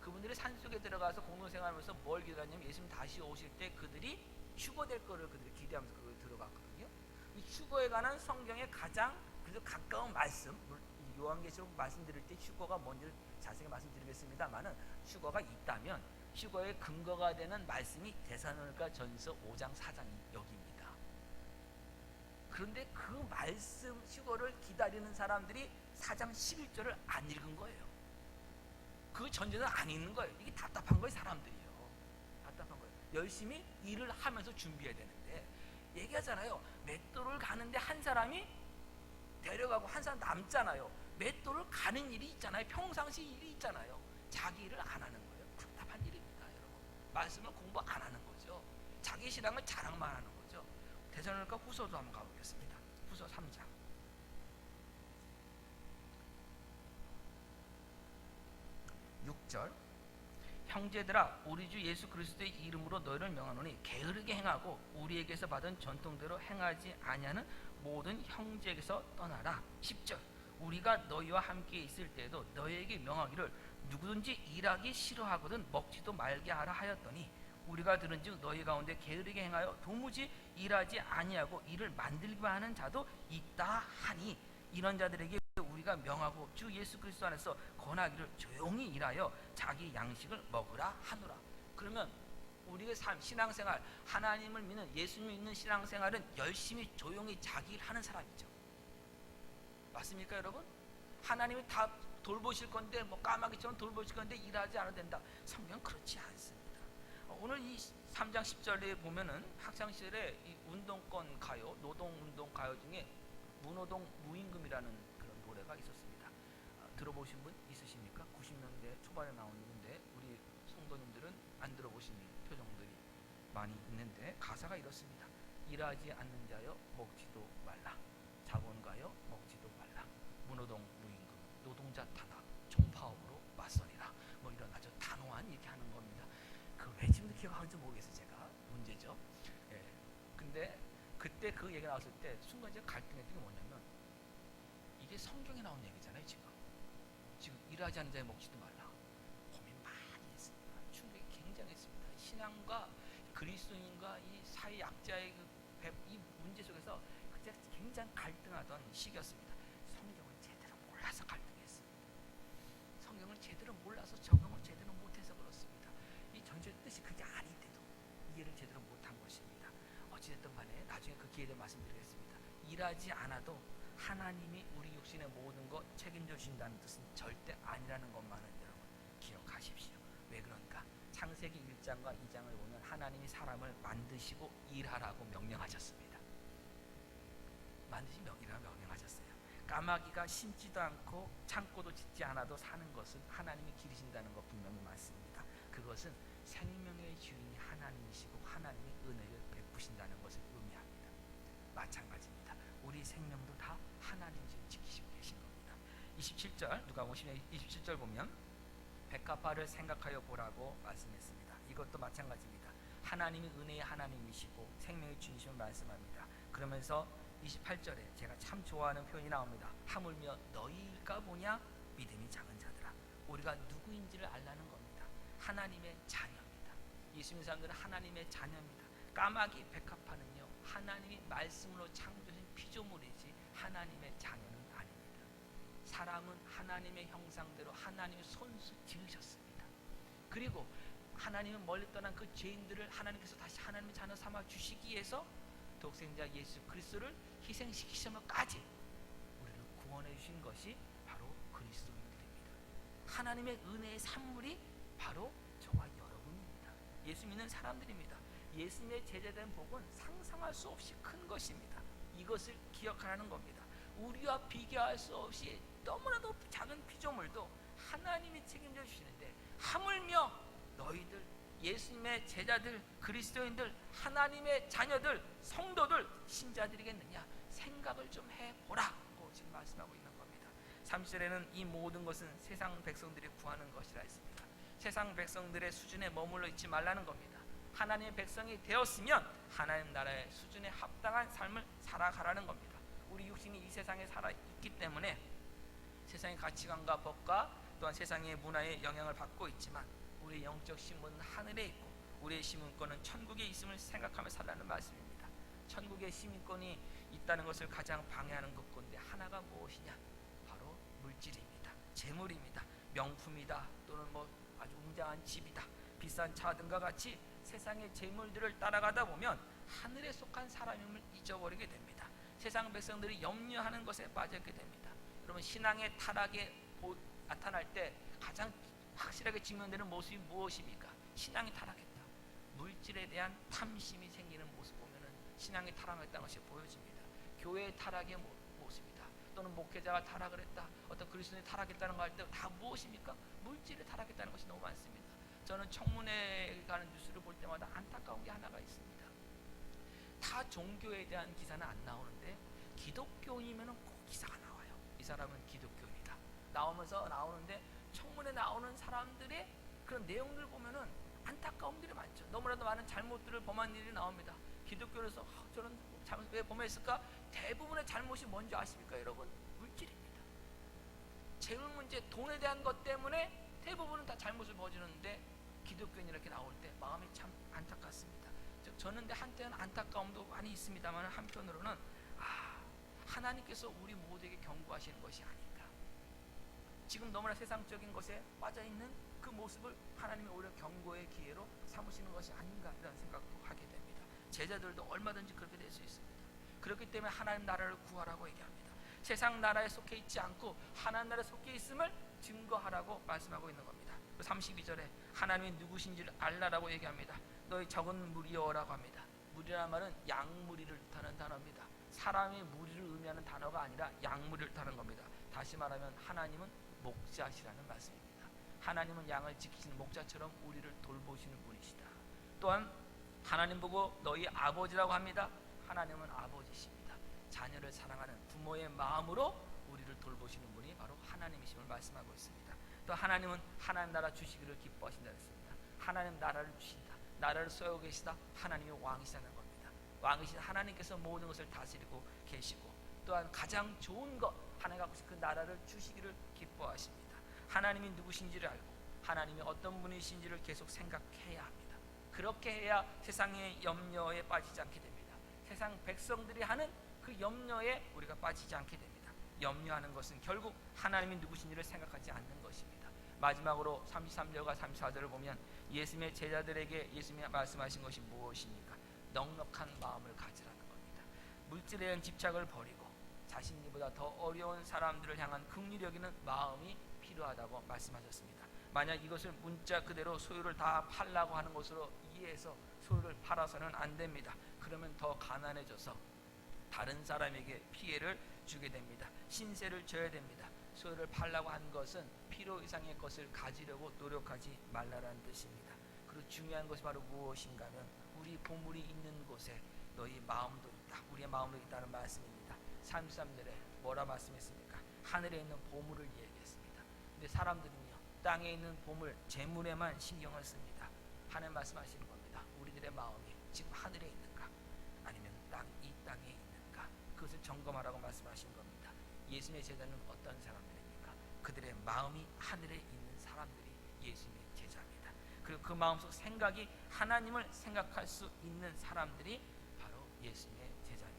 그분들이 산속에 들어가서 공동생활하면서 뭘 기도하냐면 예수님 다시 오실 때 그들이 휴거될 거를 그들이 기대하면서 그걸 들어갔거든요. 이 휴거에 관한 성경의 가장 그래도 가까운 말씀, 요한계시록 말씀드릴 때 휴거가 뭔지를 자세히 말씀드리겠습니다만은 휴거가 있다면 휴거의 근거가 되는 말씀이 데살로니가 전서 5장 4장 여기입니다. 그런데 그 말씀 휴거를 기다리는 사람들이 4장 11절을 안 읽은 거예요. 그 전제는 안 읽는 거예요. 이게 답답한 거예요, 사람들이요. 답답한 거예요. 열심히 일을 하면서 준비해야 되는데 얘기하잖아요. 맷돌을 가는데 한 사람이 데려가고 한 사람 남잖아요. 맷돌을 가는 일이 있잖아요. 평상시 일이 있잖아요. 자기 일을 안 하는 거예요. 답답한 일입니다, 여러분. 말씀을 공부 안 하는 거죠. 자기 신앙을 자랑만 하는 거죠. 데살로니가 후서도 한번 가보겠습니다. 후서 3장 6절. 형제들아 우리 주 예수 그리스도의 이름으로 너희를 명하노니 게으르게 행하고 우리에게서 받은 전통대로 행하지 아니하는 모든 형제에게서 떠나라. 10절. 우리가 너희와 함께 있을 때에도 너희에게 명하기를 누구든지 일하기 싫어하거든 먹지도 말게 하라 하였더니 우리가 들은즉 너희 가운데 게으르게 행하여 도무지 일하지 아니하고 일을 만들기만 하는 자도 있다 하니 이런 자들에게 우리가 명하고 주 예수 그리스도 안에서 권하기를 조용히 일하여 자기 양식을 먹으라 하노라. 그러면 우리의 삶, 신앙생활, 하나님을 믿는 예수님을 믿는 신앙생활은 열심히 조용히 자기 일 하는 사람이죠. 맞습니까 여러분? 하나님이 다 돌보실 건데 뭐 까마귀처럼 돌보실 건데 일하지 않아도 된다. 성경은 그렇지 않습니다. 오늘 이 3장 10절에 보면은 학창시절에 이 운동권 가요, 노동운동 가요 중에 무노동 무임금이라는 그런 노래가 있었습니다. 들어보신 분 있으십니까? 90년대 초반에 나온 건데 우리 성도님들은 안 들어보신 표정들이 많이 있는데 가사가 이렇습니다. 일하지 않는 자여 먹지도 말라. 자본가여 먹지도 말라. 무노동 무임금 노동자 탄압 종파업으로 맞서리라. 뭐 이런 아주 단호한 얘기 하는 겁니다. 그 왜 지금도 기억하는지 모르겠어요. 제가 문제죠. 예. 근데 그때 그 얘기 나왔을 때 순간 제가 갈등했던 게 뭐냐면 이게 성경에 나온 얘기잖아요. 지금 일하지 않는 자에 먹지도 말라. 고민 많이 했습니다. 충격이 굉장했습니다. 신앙과 그리스도인과 이 사회 약자의 이 문제 속에서 그때 굉장히 갈등하던 시기였습니다. 성경을 제대로 몰라서 갈등했어요. 책임져 주신다는 뜻은 절대 아니라는 것만은 여러분 기억하십시오. 왜 그런가? 창세기 1장과 2장을 보면 하나님이 사람을 만드시고 일하라고 명령하셨습니다. 일하라고 명령하셨어요. 까마귀가 심지도 않고 창고도 짓지 않아도 사는 것은 하나님이 기르신다는 것 분명히 맞습니다. 그것은 생명의 주인이 하나님이시고 하나님이 은혜를 베푸신다는 것을 의미합니다. 마찬가지입니다. 우리 생명도 다 하나님이 지금 지키시고 계신 겁니다. 27절 누가복음 27절 보면 백합화를 생각하여 보라고 말씀했습니다. 이것도 마찬가지입니다. 하나님이 은혜의 하나님이시고 생명의 주님이심을 말씀합니다. 그러면서 28절에 제가 참 좋아하는 표현이 나옵니다. 하물며 너희일까 보냐 믿음이 작은 자들아. 우리가 누구인지를 알라는 겁니다. 하나님의 자녀입니다. 예수 믿는 사람들은 하나님의 자녀입니다. 까마귀 백합화는요 하나님이 말씀으로 창조하신 피조물이지 하나님의 자녀는 아닙니다. 사람은 하나님의 형상대로 하나님의 손수 지으셨습니다. 그리고 하나님은 멀리 떠난 그 죄인들을 하나님께서 다시 하나님의 자녀 삼아 주시기 위해서 독생자 예수 그리스도를 희생시키시면까지 우리를 구원해 주신 것이 바로 그리스도인들입니다. 하나님의 은혜의 산물이 바로 저와 여러분입니다. 예수 믿는 사람들입니다. 예수님의 제자된 복은 상상할 수 없이 큰 것입니다. 이것을 기억하라는 겁니다. 우리와 비교할 수 없이 너무나도 작은 피조물도 하나님이 책임져 주시는데 하물며 너희들 예수님의 제자들, 그리스도인들, 하나님의 자녀들, 성도들, 신자들이겠느냐 생각을 좀 해보라고 지금 말씀하고 있는 겁니다. 30절에는 이 모든 것은 세상 백성들이 구하는 것이라 했습니다. 세상 백성들의 수준에 머물러 있지 말라는 겁니다. 하나님의 백성이 되었으면 하나님 나라의 수준에 합당한 삶을 살아가라는 겁니다. 우리 육신이 이 세상에 살아있기 때문에 세상의 가치관과 법과 또한 세상의 문화에 영향을 받고 있지만 우리의 영적 신분은 하늘에 있고 우리의 시민권은 천국에 있음을 생각하며 살라는 말씀입니다. 천국의 시민권이 있다는 것을 가장 방해하는 것 가운데 하나가 무엇이냐? 바로 물질입니다. 재물입니다. 명품이다. 또는 아주 웅장한 집이다. 비싼 차 등과 같이 세상의 재물들을 따라가다 보면 하늘에 속한 사람임을 잊어버리게 됩니다. 세상 백성들이 염려하는 것에 빠지게 됩니다. 여러분 신앙의 타락에 나타날 때 가장 확실하게 증명되는 모습이 무엇입니까? 신앙이 타락했다. 물질에 대한 탐심이 생기는 모습 보면은 신앙이 타락했다는 것이 보여집니다. 교회의 타락의 모습이다. 또는 목회자가 타락을 했다. 어떤 그리스도인이 타락했다는 거 할 때 다 무엇입니까? 물질에 타락했다는 것이 너무 많습니다. 저는 청문회에 가는 뉴스를 볼 때마다 안타까운 게 하나가 있습니다. 타 종교에 대한 기사는 안 나오는데 기독교인이면은 꼭 기사가 나와요. 이 사람은 기독교인이다. 나오는데 청문회 나오는 사람들의 그런 내용들 보면은 안타까움들이 많죠. 너무나도 많은 잘못들을 범한 일이 나옵니다. 기독교에서 저는 잘못 왜 범했을까? 대부분의 잘못이 뭔지 아십니까, 여러분? 물질입니다. 재물 문제, 돈에 대한 것 때문에 대부분은 다 잘못을 저지르는데 기독교인 이렇게 나올 때 마음이 참 안타깝습니다. 저는 한때는 안타까움도 많이 있습니다만 한편으로는 하나님께서 우리 모두에게 경고하시는 것이 아닌가. 지금 너무나 세상적인 것에 빠져있는 그 모습을 하나님이 오히려 경고의 기회로 삼으시는 것이 아닌가 이런 생각도 하게 됩니다. 제자들도 얼마든지 그렇게 될 수 있습니다. 그렇기 때문에 하나님 나라를 구하라고 얘기합니다. 세상 나라에 속해 있지 않고 하나님 나라에 속해 있음을 증거하라고 말씀하고 있는 겁니다. 32절에 하나님이 누구신지를 알라라고 얘기합니다. 너희 적은 무리여라고 합니다. 무리라는 말은 양무리를 뜻하는 단어입니다. 사람의 무리를 의미하는 단어가 아니라 양무리를 뜻하는 겁니다. 다시 말하면 하나님은 목자시라는 말씀입니다. 하나님은 양을 지키시는 목자처럼 우리를 돌보시는 분이시다. 또한 하나님 보고 너희 아버지라고 합니다. 하나님은 아버지십니다. 자녀를 사랑하는 부모의 마음으로 우리를 돌보시는 분이 바로 하나님이심을 말씀하고 있습니다. 또 하나님은 하나님 나라 주시기를 기뻐하신다 했습니다. 하나님 나라를 주신다. 나라를 쏘고 계시다. 하나님이 왕이시다는 겁니다. 왕이신 하나님께서 모든 것을 다스리고 계시고 또한 가장 좋은 것 하나님과 그 나라를 주시기를 기뻐하십니다. 하나님이 누구신지를 알고 하나님이 어떤 분이신지를 계속 생각해야 합니다. 그렇게 해야 세상의 염려에 빠지지 않게 됩니다. 세상 백성들이 하는 그 염려에 우리가 빠지지 않게 됩니다. 염려하는 것은 결국 하나님이 누구신지를 생각하지 않는 것입니다. 마지막으로 33절과 34절을 보면 예수님의 제자들에게 예수님이 말씀하신 것이 무엇입니까? 넉넉한 마음을 가지라는 겁니다. 물질에 대한 집착을 버리고 자신보다 더 어려운 사람들을 향한 긍휼히 여기는 마음이 필요하다고 말씀하셨습니다. 만약 이것을 문자 그대로 소유를 다 팔라고 하는 것으로 이해해서 소유를 팔아서는 안 됩니다. 그러면 더 가난해져서 다른 사람에게 피해를 주게 됩니다. 신세를 져야 됩니다. 소유를 팔라고 한 것은 필요 이상의 것을 가지려고 노력하지 말라라는 뜻입니다. 그리고 중요한 것이 바로 무엇인가 하면 우리 보물이 있는 곳에 너희 마음도 있다. 우리의 마음도 있다는 말씀입니다. 33절에 뭐라 말씀했습니까? 하늘에 있는 보물을 얘기했습니다. 근데 사람들은요, 땅에 있는 보물, 재물에만 신경을 씁니다. 하나님 말씀하시는 겁니다. 우리들의 마음이 지금 하늘에 있는가 아니면 이 땅에 있는가, 그것을 점검하라고 말씀하신 겁니다. 예수님의 제자는 어떤 사람들입니까? 그들의 마음이 하늘에 있는 사람들이 예수님의 제자입니다. 그리고 그 마음속 생각이 하나님을 생각할 수 있는 사람들이 바로 예수님의 제자입니다.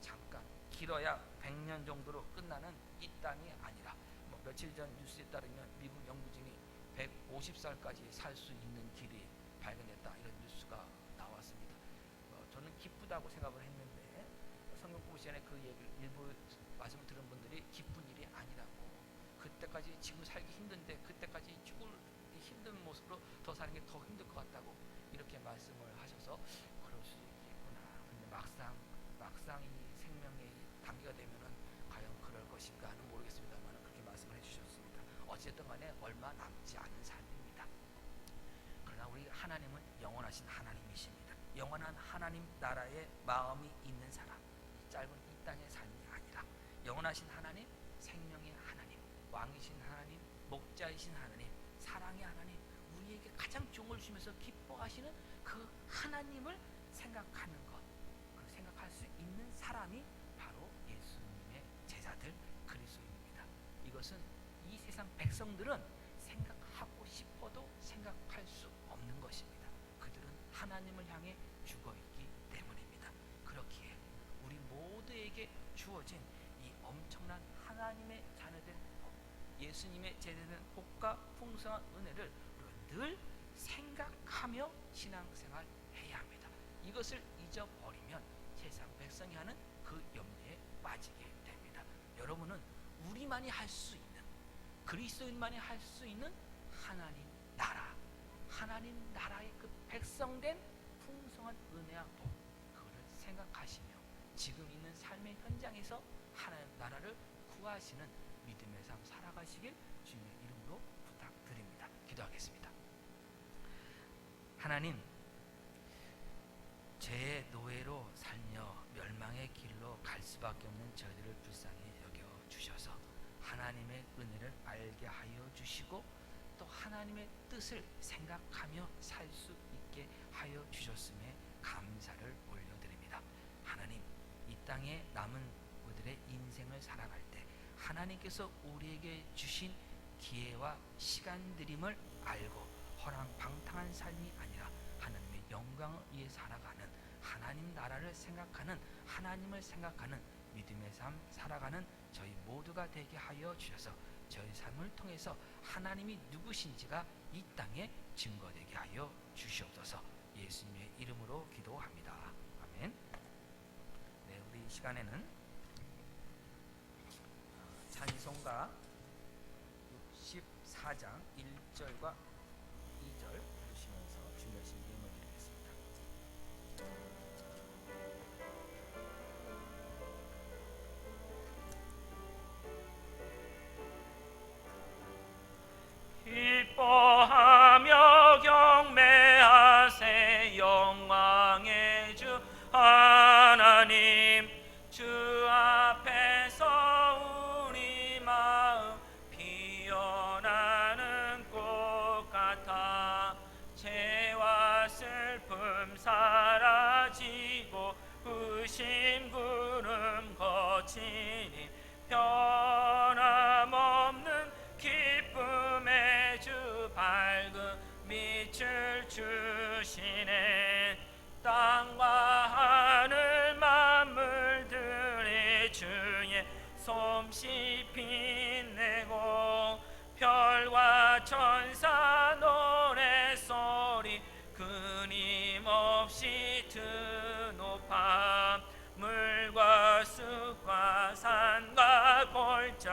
잠깐 길어야 100년 정도로 끝나는 이 땅이 아니라 며칠 전 뉴스에 따르면 미국 영부진이 150살까지 살 수 있는 길이 발견됐다, 이런 뉴스가 나왔습니다. 저는 기쁘다고 생각을 했는데 성경 공부 시간에 그 얘기를 일부 말씀을 들은 분들이 기쁜 일이 아니라고, 그때까지 지금 살기 힘든데 그때까지 죽을 힘든 모습으로 더 사는 게 더 힘들 것 같다고 이렇게 말씀을 하셔서 그럴 수 있겠구나. 근데 막상 이 생명의 단계가 되면은 과연 그럴 것인가는 모르겠습니다만 그렇게 말씀을 해주셨습니다. 어쨌든 간에 얼마 남지 않은 삶입니다. 그러나 우리 하나님은 영원하신 하나님이십니다. 영원한 하나님 나라에 마음이 있는 사람, 짧은 이 땅의 삶이 아니라 영원하신 하나님, 생명의 하나님, 왕이신 하나님, 목자이신 하나님, 사랑의 하나님, 우리에게 가장 종을 주면서 기뻐하시는 그 하나님을 생각하는 것, 생각할 수 있는 사람이 바로 예수님의 제자들 그리스도입니다. 이것은 이 세상 백성들은 생각하고 싶어도 생각할 수 없는 것입니다. 그들은 하나님을 향해 죽어있기 때문입니다. 그렇기에 우리 모두에게 주어진 이 엄청난 하나님의 자녀된 복, 예수님의 제자된 복과 풍성한 은혜를 늘 생각하며 신앙생활 해야 합니다. 이것을 잊어버리면 세상 백성이 하는 그 염려에 빠지게 됩니다. 여러분은 우리만이 할 수 있는, 그리스도인만이 할 수 있는 하나님 나라의 그 백성된 풍성한 은혜와 복, 그거를 생각하시며 지금 있는 삶의 현장에서 하나님 나라를 구하시는 믿음의 삶 살아가시길 주님의 이름으로 부탁드립니다. 기도하겠습니다. 하나님, 죄의 노예로 살며 멸망의 길로 갈 수밖에 없는 저희들을 불쌍히 여겨주셔서 하나님의 은혜를 알게 하여 주시고 또 하나님의 뜻을 생각하며 살 수 있게 하여 주셨음에 감사를 올려드립니다. 하나님, 이 땅에 남은 우리들의 인생을 살아갈 때 하나님께서 우리에게 주신 기회와 시간들임을 알고 허랑방탕한 삶이 아니라 하나님의 영광을 위해 살아가는, 하나님 나라를 생각하는, 하나님을 생각하는 믿음의 삶 살아가는 저희 모두가 되게 하여 주셔서 저희 삶을 통해서 하나님이 누구신지가 이 땅에 증거되게 하여 주시옵소서. 예수님의 이름으로 기도합니다. 아멘. 네, 우리 이 시간에는 찬송가 64장 1절과 2절 보시면서 주님의 이름을 드리겠습니다. 기뻐하며 경매하세 영광의 주 하나님, 주 앞에서 우리 마음 피어나는 꽃 같아 죄와 슬픔 사라지고 의심 구름 거치니 변함없는 기쁨의 주 밝은 빛을 주시네. 땅과 하늘 만물들이 주의 솜씨 빛내고 별과 천사 노래소리 끊임없이 드높아 물과 숲과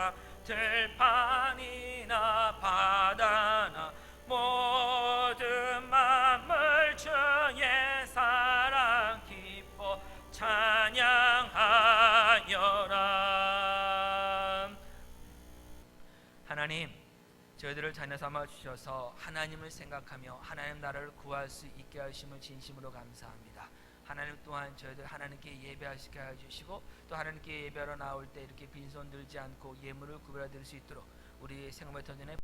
기뻐하라. 들판이나 바다나 모든 만물 주의 사랑 기뻐 찬양하여라. 하나님, 저희들을 자녀 삼아 주셔서 하나님을 생각하며 하나님 나라를 구할 수 있게 하심을 진심으로 감사합니다. 하나님 또한 저희들 하나님께 예배하시게 해주시고 또 하나님께 예배하러 나올 때 이렇게 빈손 들지 않고 예물을 구별해 드릴 수 있도록 우리 생활 터전에